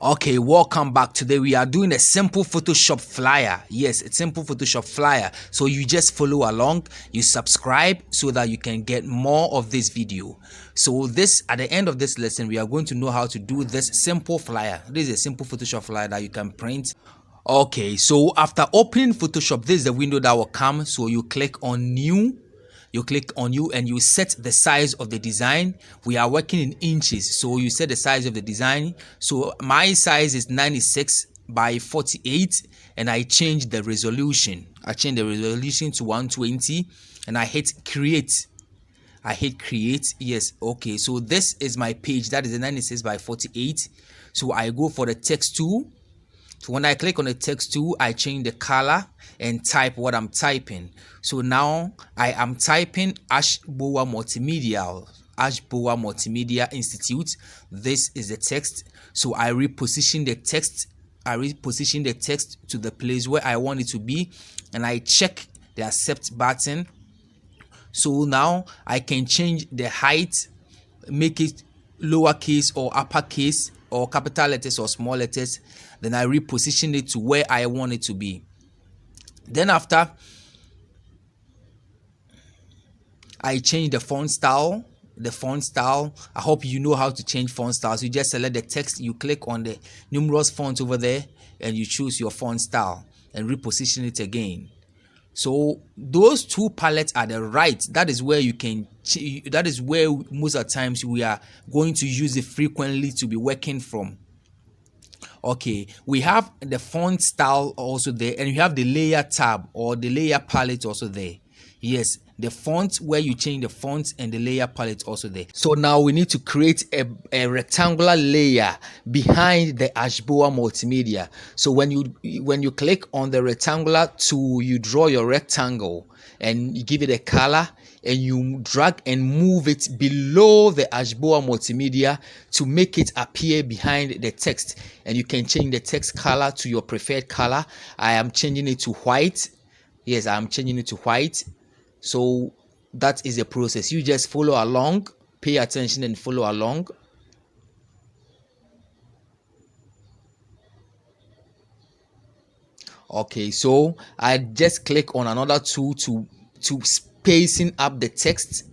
Okay, welcome back. Today we are doing a simple Photoshop flyer. Yes, it's simple Photoshop flyer. So you just follow along, you subscribe so that you can get more of this video. So at the end of this lesson, we are going to know how to do this simple flyer. This is a simple Photoshop flyer that you can print. Okay, so after opening Photoshop, this is the window that will come. So you click on new. You click on new and you set the size of the design. We are working in inches, so you set the size of the design. So my size is 96 by 48 and I change the resolution. I change the resolution to 120 and I hit create. Yes, okay, so this is my page. That is the 96 by 48. So I go for the text tool. So when I click on the text tool, I change the color and type what I'm typing. So now I am typing Ashboa Multimedia Institute. This is the text. So I reposition the text. To the place where I want it to be, and I check the accept button. So now I can change the height, make it lowercase or uppercase, or capital letters or small letters. Then I reposition it to where I want it to be. Then after, I change the font style. I hope you know how to change font styles. You just select the text, you click on the numerous fonts over there and you choose your font style and reposition it again. So those two palettes are the right. That is where you can, that is where most of the times we are going to use it frequently to be working from. Okay, we have the font style also there, and you have the layer tab or the layer palette also there. Yes, the font where you change the font and the layer palette also there. So now we need to create a rectangular layer behind the Ashboa Multimedia. So when you click on the rectangular tool, you draw your rectangle and you give it a color and you drag and move it below the Ashboa Multimedia to make it appear behind the text. And you can change the text color to your preferred color. I am changing it to white. Yes, I'm changing it to white. So that is the process. You just follow along, pay attention and follow along. Okay, so I just click on another tool to spacing up the text,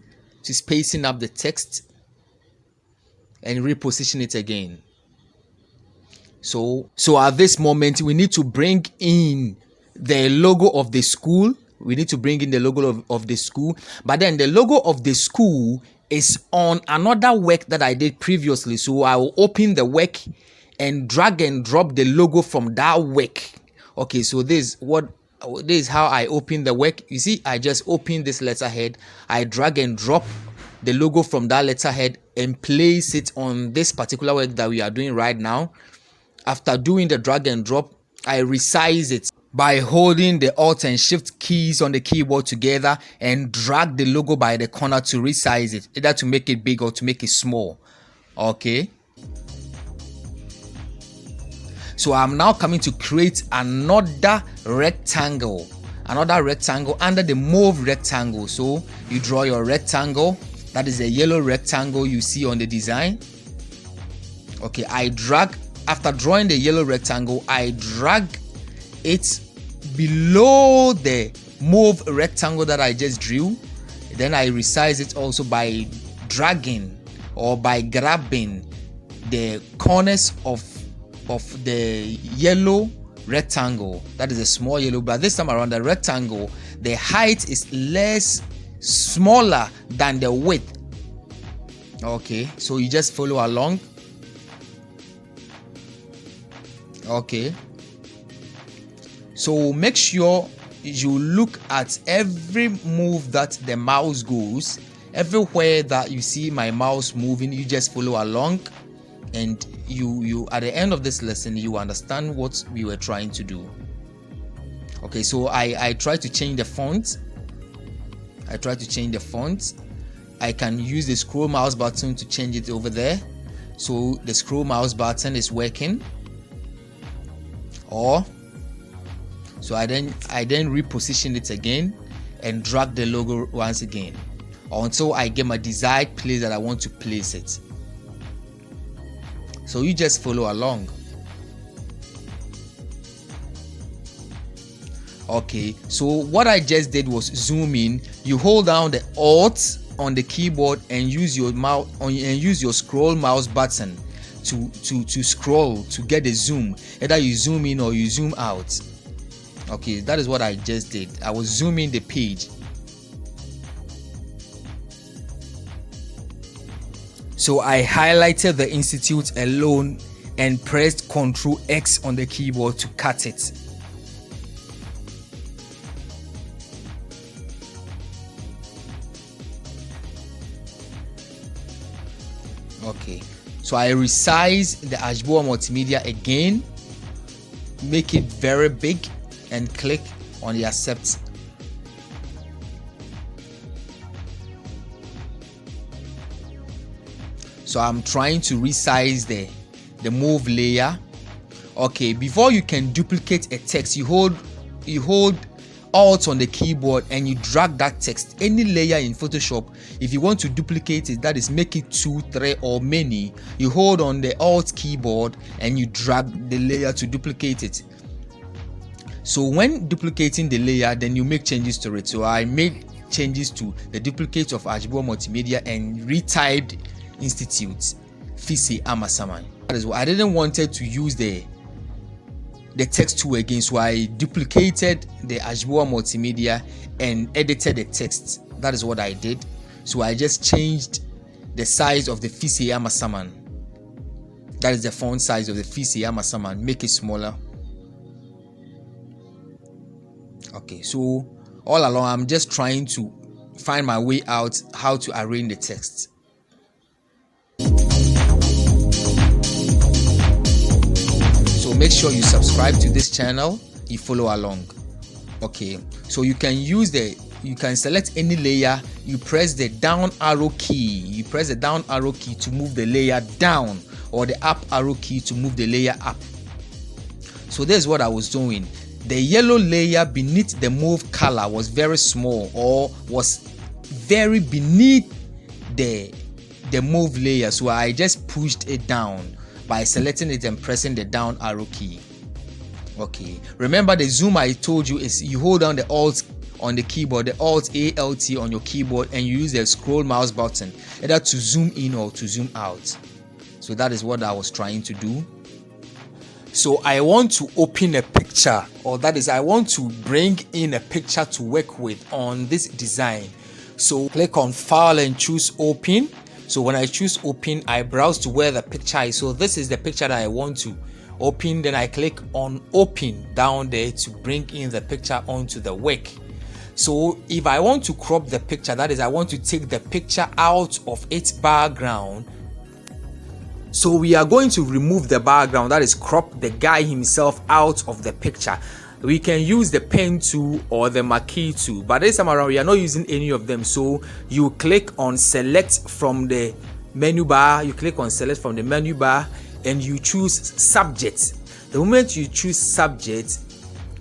and reposition it again. So at this moment we need to bring in the logo of the school. But then the logo of the school is on another work that I did previously. So I will open the work and drag and drop the logo from that work. Okay, so this is how I open the work. You see, I just open this letterhead, I drag and drop the logo from that letterhead and place it on this particular work that we are doing right now. After doing the drag and drop, I resize it by holding the Alt and Shift keys on the keyboard together and drag the logo by the corner to resize it, either to make it big or to make it small. Okay, so I'm now coming to create another rectangle under the move rectangle. So you draw your rectangle. That is a yellow rectangle you see on the design. Okay, after drawing the yellow rectangle, I drag it below the move rectangle that I just drew. Then I resize it also by dragging or by grabbing the corners of the yellow rectangle. That is a small yellow, but this time around the rectangle, the height is smaller than the width. Okay, so you just follow along. Okay, so make sure you look at every move that the mouse goes. Everywhere that you see my mouse moving, you just follow along, and you at the end of this lesson you understand what we were trying to do. Okay, so I try to change the font. I can use the scroll mouse button to change it over there. So the scroll mouse button is working. So I then reposition it again and drag the logo once again until I get my desired place that I want to place it. So you just follow along. Okay, so what I just did was zoom in. You hold down the Alt on the keyboard and use your mouse and use your scroll mouse button to scroll to get the zoom. Either you zoom in or you zoom out. Okay, that is what I just did. I was zooming the page. So I highlighted the institute alone and pressed Ctrl X on the keyboard to cut it. Okay, so I resize the Ashboa Multimedia again, make it very big, and click on the accept. So I'm trying to resize the move layer. Okay, before you can duplicate a text, you hold Alt on the keyboard and you drag that text any layer in Photoshop. If you want to duplicate it, that is make it 2, 3 or many, you hold on the Alt keyboard and you drag the layer to duplicate it. So when duplicating the layer, then you make changes to it. So I made changes to the duplicate of Ashboa Multimedia and retyped Institute Fisi Amasaman. That is why I didn't wanted to use the text tool again, so I duplicated the Ashboa Multimedia and edited the text. That is what I did. So I just changed the size of the Fisi Amasaman. That is the font size of the Fisi Amasaman. Make it smaller. Okay, so all along I'm just trying to find my way out how to arrange the text. So make sure you subscribe to this channel, you follow along. Okay, so you can select any layer, you press the down arrow key, to move the layer down, or the up arrow key to move the layer up. So this is what I was doing. The yellow layer beneath the move color was very small, or was very beneath the move layer, so I just pushed it down by selecting it and pressing the down arrow key. Okay, remember the zoom I told you is you hold down the Alt on the keyboard, the Alt ALT on your keyboard, and you use the scroll mouse button either to zoom in or to zoom out. So that is what I was trying to do. So I want to open a picture, or that is I want to bring in a picture to work with on this design. So click on File and choose Open. So when I choose Open, I browse to where the picture is. So this is the picture that I want to open. Then I click on Open down there to bring in the picture onto the work. So if I want to crop the picture, that is I want to take the picture out of its background. So we are going to remove the background, that is crop the guy himself out of the picture. We can use the pen tool or the marquee tool, but this time around we are not using any of them. So you click on select from the menu bar, and you choose subject. The moment you choose subject,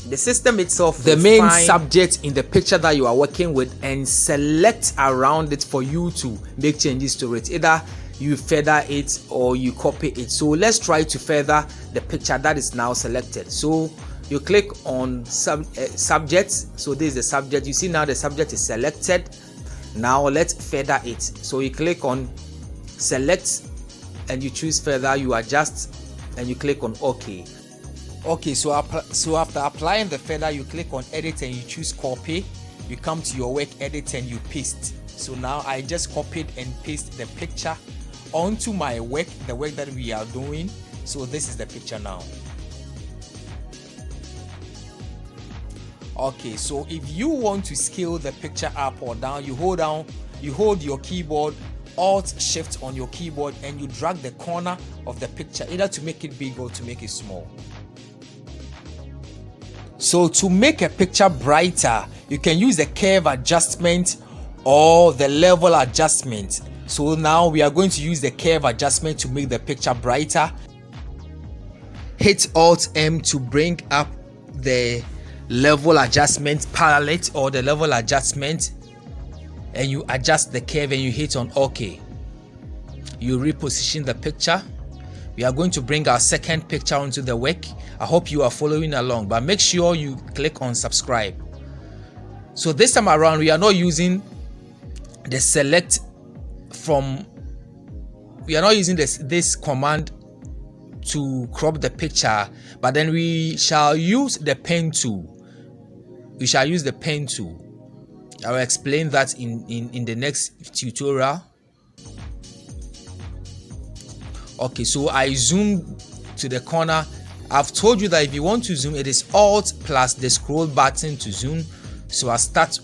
the system itself, the main subject in the picture that you are working with, and select around it for you to make changes to it. Either you feather it or you copy it. So let's try to feather the picture that is now selected. So you click on subject. So this is the subject. You see now the subject is selected. Now let's feather it. So you click on select and you choose feather, you adjust and you click on OK. Okay, so after applying the feather, you click on edit and you choose copy. You come to your work, edit, and you paste. So now I just copied and pasted the picture onto my work, the work that we are doing. So this is the picture now. Okay, so if you want to scale the picture up or down, you hold your keyboard, Alt Shift on your keyboard, and you drag the corner of the picture either to make it big or to make it small. So to make a picture brighter, you can use the curve adjustment or the level adjustment. So now we are going to use the curve adjustment to make the picture brighter. Hit Alt M to bring up the level adjustment palette or the level adjustment, and you adjust the curve and you hit on OK. You reposition the picture. we are going to bring our second picture onto the work. I hope you are following along, but make sure you click on subscribe. So this time around, we are not using the select from, we are not using this command to crop the picture, but then we shall use the pen tool. We shall use the pen tool. I will explain that in the next tutorial. Okay, so I zoom to the corner. I've told you that if you want to zoom, it is Alt plus the scroll button to zoom. So I start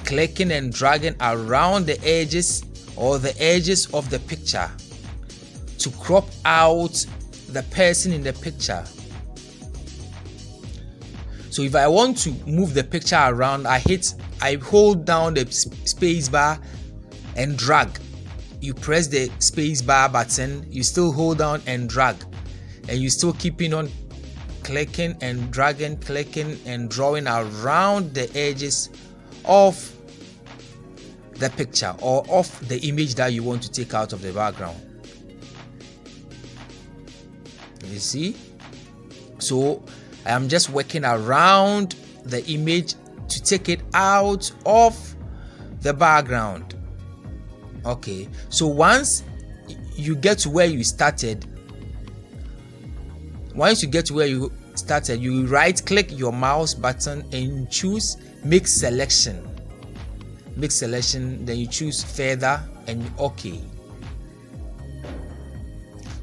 clicking and dragging around the edges or the edges of the picture to crop out the person in the picture. So if I want to move the picture around, I hold down the space bar and drag. You press the space bar button, you still hold down and drag, and you still keeping on clicking and dragging, clicking and drawing around the edges of the picture or of the image that you want to take out of the background. You see? So I am just working around the image to take it out of the background. Okay, so once you get to where you started, you right click your mouse button and choose make selection, then you choose feather and OK.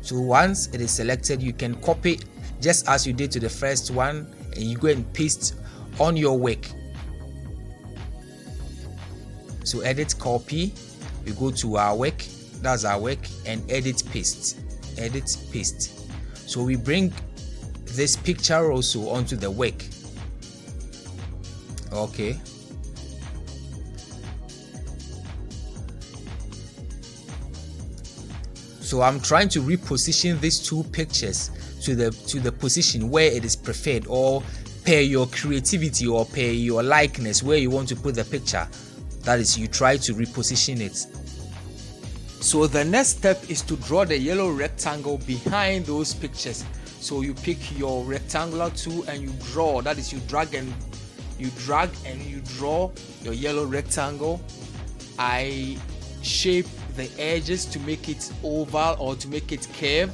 So once it is selected, you can copy just as you did to the first one, and you go and paste on your work. So edit, copy, we go to our work, that's our work, and edit, paste. So we bring this picture also onto the work. Okay, so I'm trying to reposition these two pictures to the position where it is preferred, or per your creativity or per your likeness where you want to put the picture. That is, you try to reposition it. So the next step is to draw the yellow rectangle behind those pictures. So you pick your rectangular tool and you draw. That is, you drag and you draw your yellow rectangle. I shape the edges to make it oval or to make it curve.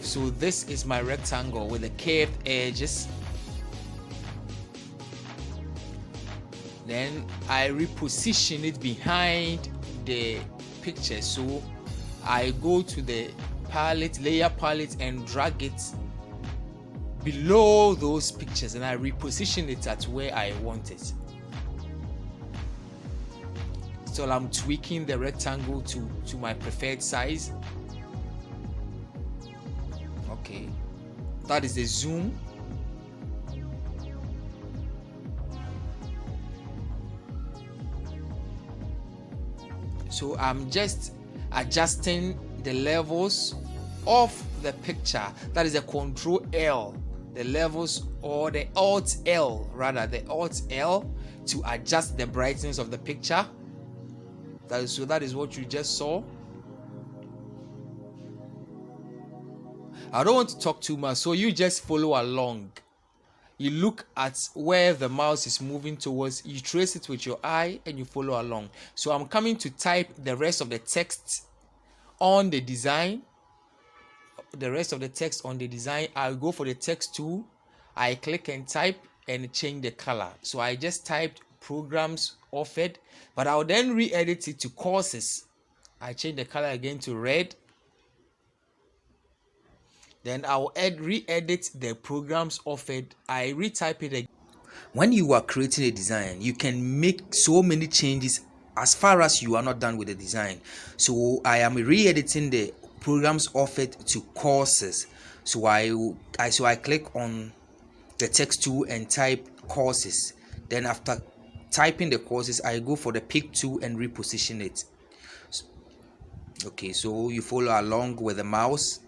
So this is my rectangle with the curved edges. Then I reposition it behind the picture. So I go to the layer palette and drag it below those pictures, and I reposition it at where I want it. So I'm tweaking the rectangle to my preferred size. Okay, that is the zoom. So I'm just adjusting the levels of the picture. That is a Control L, the levels, or the Alt L rather, the Alt L to adjust the brightness of the picture. That is what you just saw. I don't want to talk too much, so you just follow along. You look at where the mouse is moving towards, you trace it with your eye and you follow along. So I'm coming to type the rest of the text on the design. I'll go for the text tool. I click and type and change the color. So I just typed programs offered, but I'll then re-edit it to courses. I change the color again to red. Then I'll re-edit the programs offered. I retype it again. When you are creating a design, you can make so many changes as far as you are not done with the design. So I am re-editing the programs offered to courses. So I click on the text tool and type courses. Then after typing the courses, I go for the pick tool and reposition it. Okay, so you follow along with the mouse.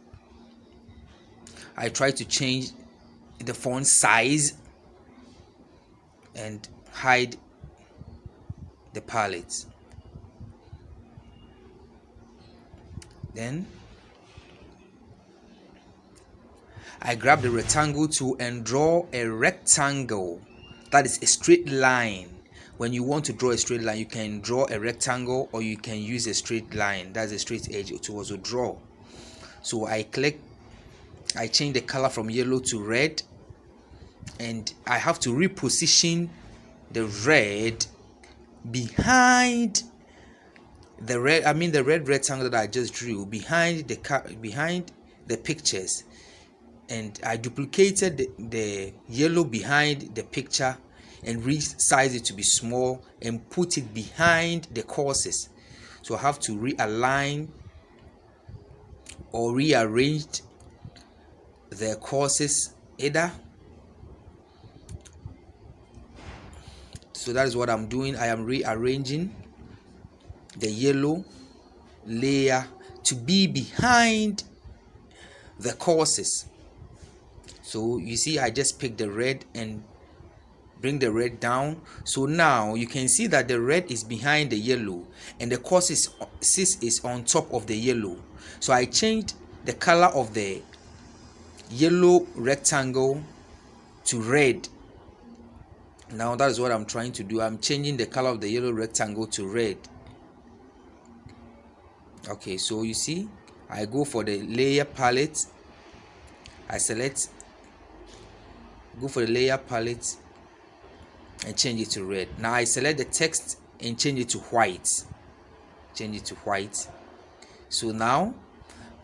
I try to change the font size and hide the palette. Then I grab the rectangle tool and draw a rectangle. That is a straight line. When you want to draw a straight line, you can draw a rectangle or you can use a straight line. That's a straight edge to also draw. So I change the color from yellow to red, and I have to reposition the red behind the red rectangle that I just drew behind the pictures, and I duplicated the yellow behind the picture and resize it to be small and put it behind the courses. So I have to realign or rearrange the courses either. So that is what I'm doing. I am rearranging the yellow layer to be behind the courses. So you see, I just pick the red and bring the red down. So now you can see that the red is behind the yellow and the courses is on top of the yellow. So I changed the color of the yellow rectangle to red. Now that is what I'm trying to do. I'm changing the color of the yellow rectangle to red. Okay, so you see, I go for the layer palette. I go for the layer palette and change it to red. Now I select the text and change it to white. So now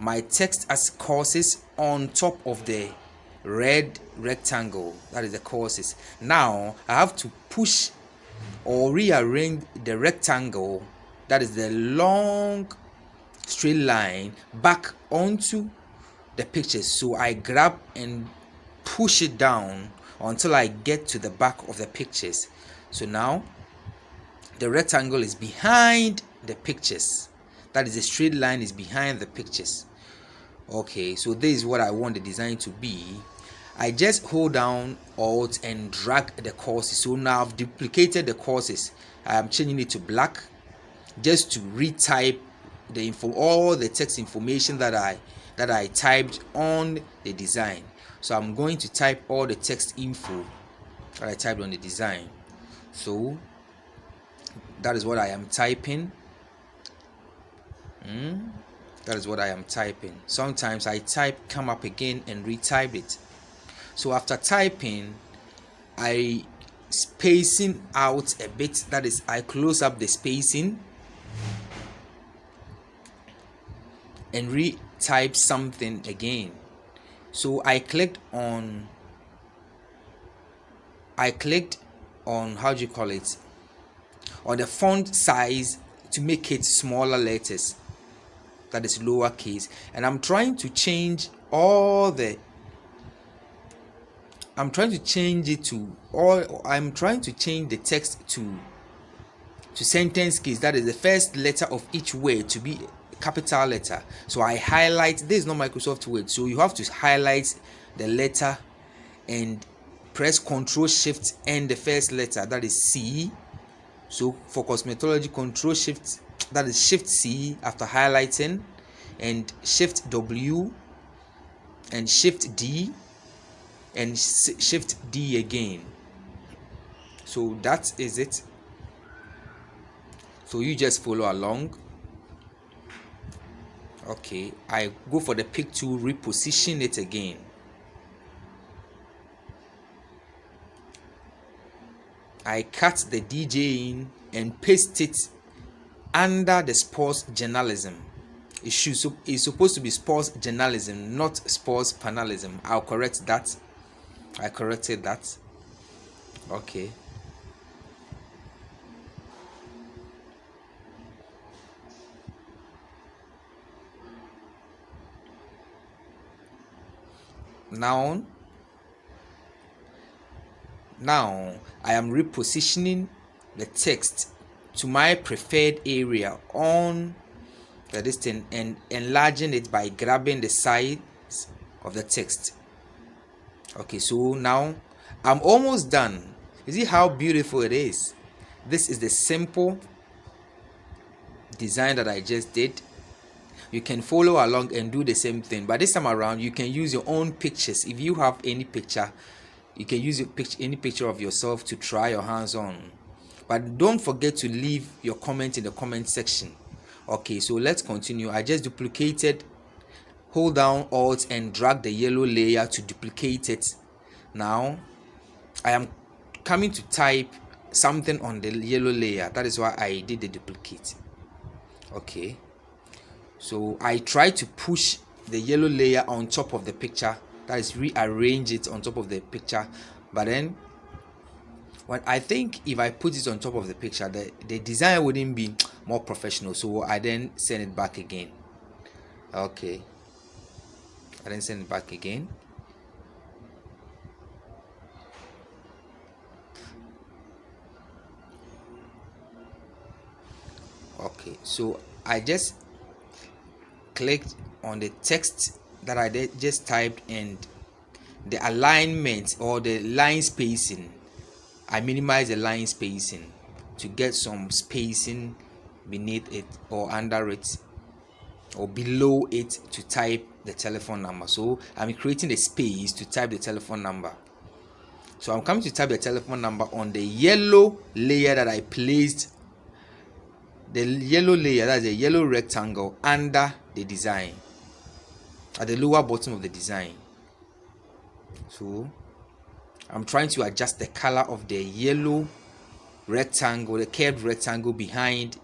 my text has courses on top of the red rectangle. That is the courses. Now I have to push or rearrange the rectangle, that is the long straight line, back onto the pictures. So I grab and push it down until I get to the back of the pictures. So now the rectangle is behind the pictures. That is, the straight line is behind the pictures. Okay, so this is what I want the design to be. I just hold down Alt and drag the courses. So now I've duplicated the courses. I am changing it to black just to retype the all the text information that I typed on the design. So I'm going to type all the text info that I typed on the design. So that is what I am typing. That is what I am typing. Sometimes I come up again and retype it. So after typing, I spacing out a bit. That is, I close up the spacing and retype something again. So I clicked on how do you call it, on the font size to make it smaller letters, that is lowercase, and I'm trying to change the text to sentence keys, that is the first letter of each word to be capital letter. So I highlight, this is not Microsoft Word, so you have to highlight the letter and press Ctrl Shift and the first letter, that is C. So for cosmetology, Ctrl Shift, that is Shift C after highlighting, and Shift W and Shift D and Shift D again. So that is it. So you just follow along. Okay, I go for the pick tool, reposition it again. I cut the DJ in and paste it under the sports journalism. It's supposed to be sports journalism, not sports panelism. I'll correct that. I corrected that. Okay. Now I am repositioning the text to my preferred area on the distance and enlarging it by grabbing the size of the text. Okay, so now I'm almost done. You see how beautiful it is? This is the simple design that I just did. you can follow along and do the same thing, but this time around you can use your own pictures. If you have any picture, you can use any picture of yourself to try your hands on, but don't forget to leave your comment in the comment section. Okay, so let's continue. I just duplicated, hold down Alt and drag the yellow layer to duplicate it. Now I am coming to type something on the yellow layer, that is why I did the duplicate. Okay, so I try to push the yellow layer on top of the picture, that is rearrange it on top of the picture, but then when I think if I put it on top of the picture, the design wouldn't be more professional, so I then send it back again. Okay, I then send it back again. Okay, so I just clicked on the text that I just typed, and the alignment or the line spacing, I minimize the line spacing to get some spacing beneath it or under it or below it to type the telephone number. So I'm creating a space to type the telephone number. So I'm coming to type the telephone number on the yellow layer that I placed, the yellow layer, that's a yellow rectangle under the design, at the lower bottom of the design. So I'm trying to adjust the color of the yellow rectangle, the curved rectangle behind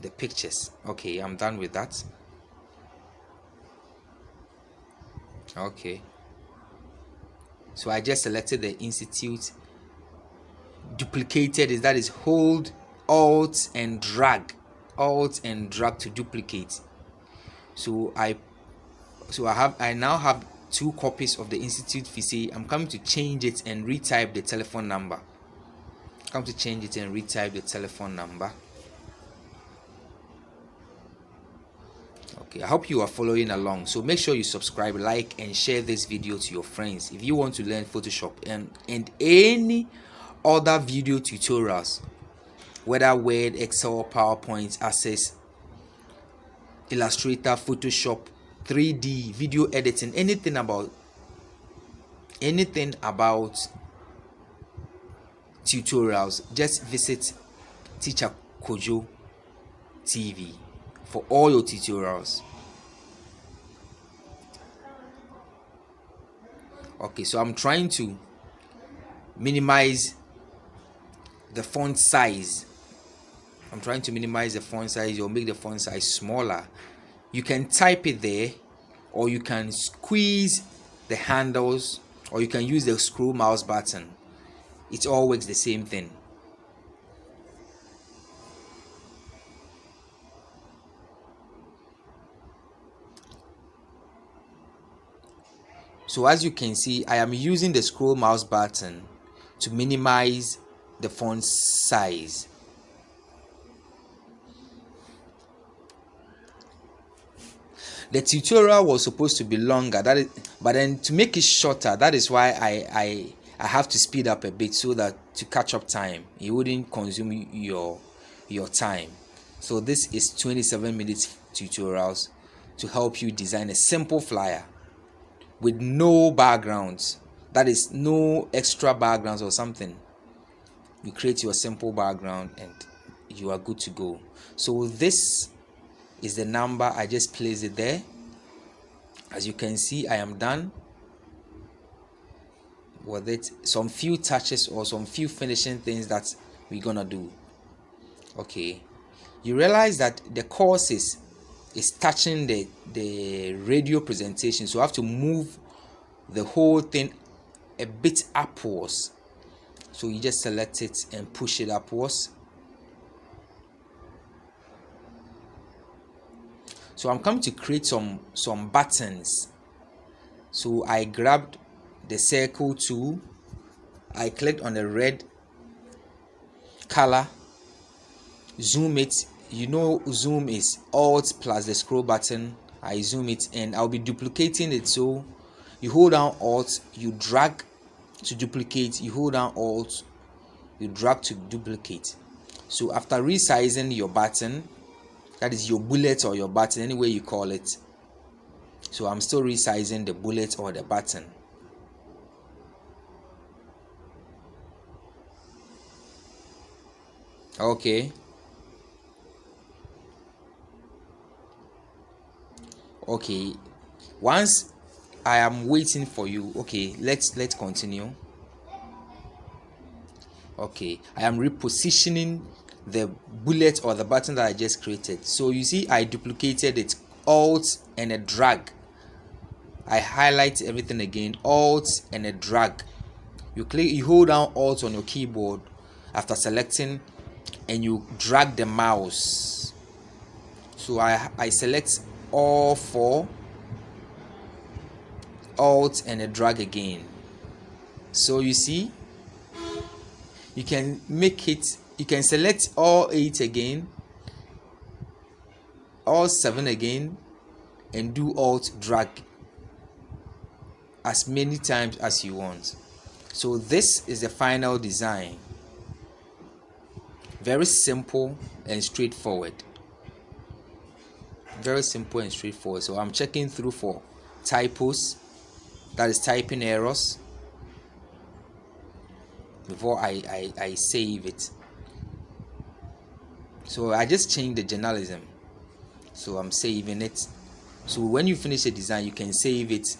the pictures. Okay, I'm done with that. Okay, so I just selected the institute, duplicated it, that is hold Alt and drag to duplicate. So I now have 2 copies of the Institute Fisee. I'm coming to change it and retype the telephone number. Okay, I hope you are following along. So make sure you subscribe, like, and share this video to your friends if you want to learn Photoshop and any other video tutorials, whether Word, Excel, PowerPoint, Access, Illustrator, Photoshop, 3D, video editing, anything about tutorials. Just visit Teacher Kojo TV for all your tutorials. Okay, so I'm trying to minimize the font size. Or make the font size smaller. You can type it there, or you can squeeze the handles, or you can use the scroll mouse button. It all works the same thing. So as you can see, I am using the scroll mouse button to minimize the font size. The tutorial was supposed to be longer, but then to make it shorter, that is why I have to speed up a bit, so that to catch up time, it wouldn't consume your time. So this is 27 minutes tutorials to help you design a simple flyer with no backgrounds, that is no extra backgrounds or something. You create your simple background and you are good to go. So this is the number. I just place it there. As you can see, I am done with it. Some few touches or some few finishing things that we're gonna do. Okay, you realize that the course is touching the radio presentation, so I have to move the whole thing a bit upwards. So you just select it and push it upwards. So I'm coming to create some buttons. So I grabbed the circle tool, I clicked on the red color, zoom it. You know, zoom is Alt plus the scroll button. I zoom it and I'll be duplicating it. So you hold down Alt, you drag to duplicate, you hold down Alt, you drag to duplicate. So after resizing your button, that is your bullet or your button, any way you call it. So I'm still resizing the bullet or the button. Okay. Okay, once I am waiting for you, okay, let's continue. Okay, I am repositioning the bullet or the button that I just created. So you see, I duplicated it, alt and a drag. I highlight everything again, alt and a drag. You hold down alt on your keyboard after selecting, and you drag the mouse. So I select all four, alt and a drag again. So you see, you can make it, you can select all 8 again, all 7 again, and do alt drag as many times as you want. So this is the final design. Very simple and straightforward. Very simple and straightforward. So I'm checking through for typos, that is typing errors, before I save it. So I just changed the journalism, so I'm saving it. So when you finish a design, you can save it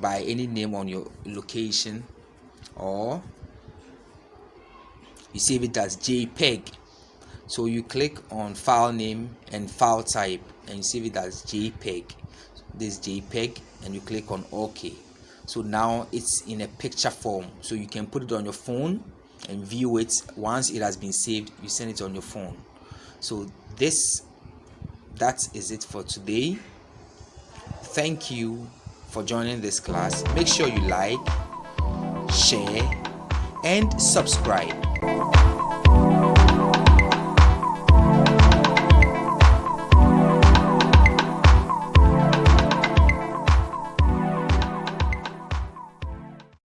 by any name on your location, or you save it as JPEG. So you click on file name and file type, and you save it as JPEG. This JPEG, and you click on OK. So now it's in a picture form, so you can put it on your phone and view it. Once it has been saved, you send it on your phone. So that is it for today. Thank you for joining this class. Make sure you like, share, and subscribe.